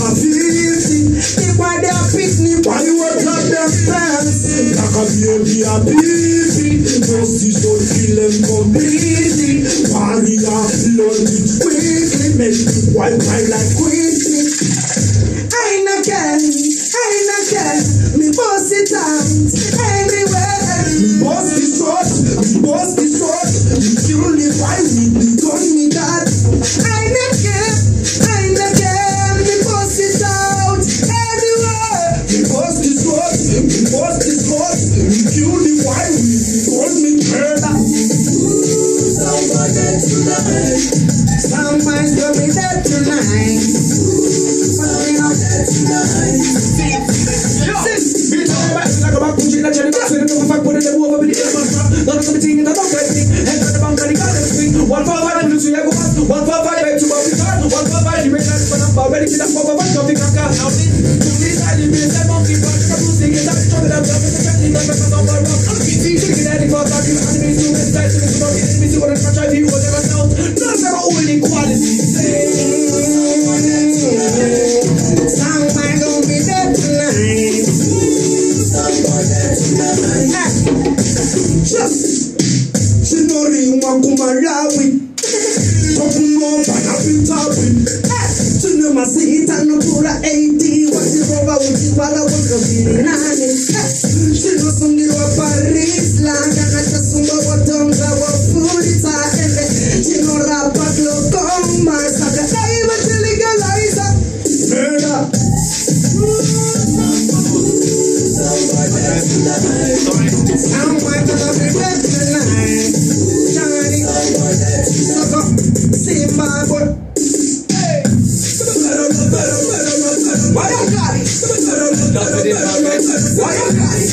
a filthy. The boy they a picnic, why you work on their pants? Like a baby a baby, justice don't kill them completely. Warrior blood it quickly, make the white cry like quickly. I no care, me boss it out everywhere. Me boss the short, me kill the fight with the gun me got. I no care, me boss it out everywhere. Me boss the short, me kill the fight with the gun me got. Somebody tonight, someone's gonna be dead tonight. Why you got it?